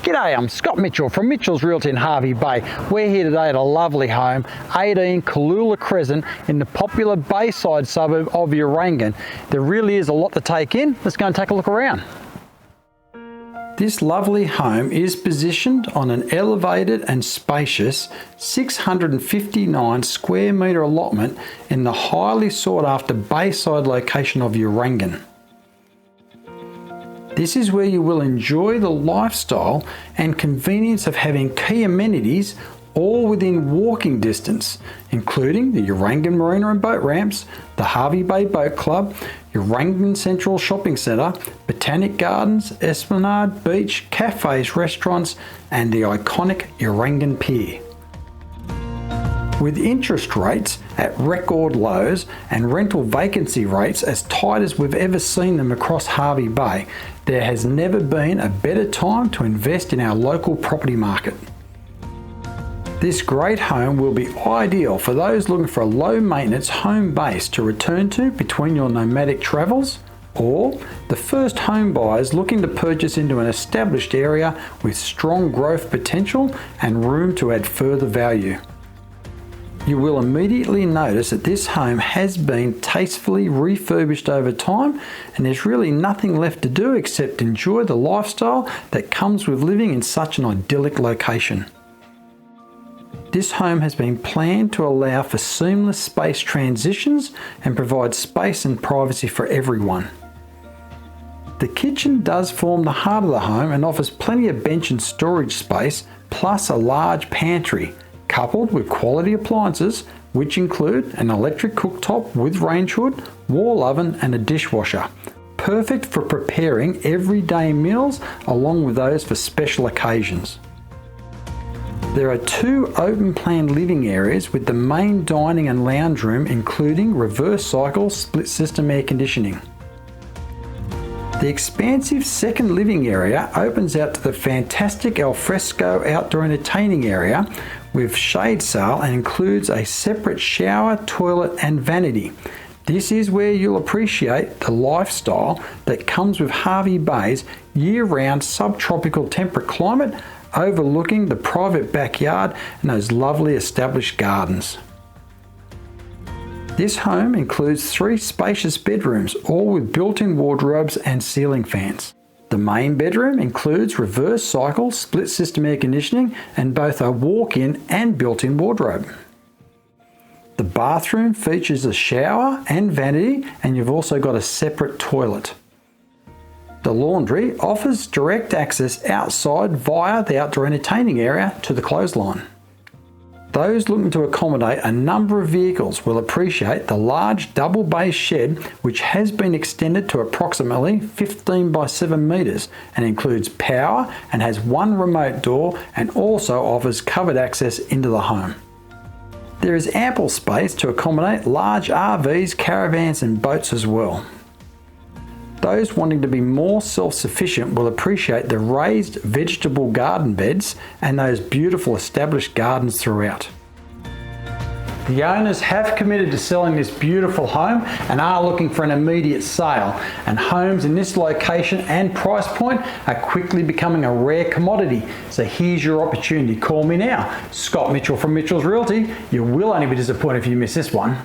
G'day, I'm Scott Mitchell from Mitchell's Realty in Hervey Bay. We're here today at a lovely home, 18 Cooloola Crescent in the popular bayside suburb of Urangan. There really is a lot to take in. Let's go and take a look around. This lovely home is positioned on an elevated and spacious 659 square metre allotment in the highly sought after bayside location of Urangan. This is where you will enjoy the lifestyle and convenience of having key amenities all within walking distance, including the Urangan Marina and boat ramps, the Hervey Bay Boat Club, Urangan Central Shopping Centre, Botanic Gardens, Esplanade, beach, cafes, restaurants, and the iconic Urangan Pier. With interest rates at record lows and rental vacancy rates as tight as we've ever seen them across Hervey Bay, there has never been a better time to invest in our local property market. This great home will be ideal for those looking for a low maintenance home base to return to between your nomadic travels, or the first home buyers looking to purchase into an established area with strong growth potential and room to add further value. You will immediately notice that this home has been tastefully refurbished over time, and there's really nothing left to do except enjoy the lifestyle that comes with living in such an idyllic location. This home has been planned to allow for seamless space transitions and provide space and privacy for everyone. The kitchen does form the heart of the home and offers plenty of bench and storage space, plus a large pantry, coupled with quality appliances which include an electric cooktop with range hood, wall oven and a dishwasher. Perfect for preparing everyday meals along with those for special occasions. There are two open plan living areas with the main dining and lounge room including reverse cycle split system air conditioning. The expansive second living area opens out to the fantastic alfresco outdoor entertaining area with shade sail and includes a separate shower, toilet and vanity. This is where you'll appreciate the lifestyle that comes with Hervey Bay's year-round subtropical temperate climate overlooking the private backyard and those lovely established gardens. This home includes 3 spacious bedrooms, all with built-in wardrobes and ceiling fans. The main bedroom includes reverse cycle split system air conditioning and both a walk-in and built-in wardrobe. The bathroom features a shower and vanity, and you've also got a separate toilet. The laundry offers direct access outside via the outdoor entertaining area to the clothesline. Those looking to accommodate a number of vehicles will appreciate the large double bay shed, which has been extended to approximately 15 by 7 metres and includes power and has 1 remote door and also offers covered access into the home. There is ample space to accommodate large RVs, caravans and boats as well. Those wanting to be more self-sufficient will appreciate the raised vegetable garden beds and those beautiful established gardens throughout. The owners have committed to selling this beautiful home and are looking for an immediate sale, and homes in this location and price point are quickly becoming a rare commodity. So here's your opportunity. Call me now. Scott Mitchell from Mitchell's Realty. You will only be disappointed if you miss this one.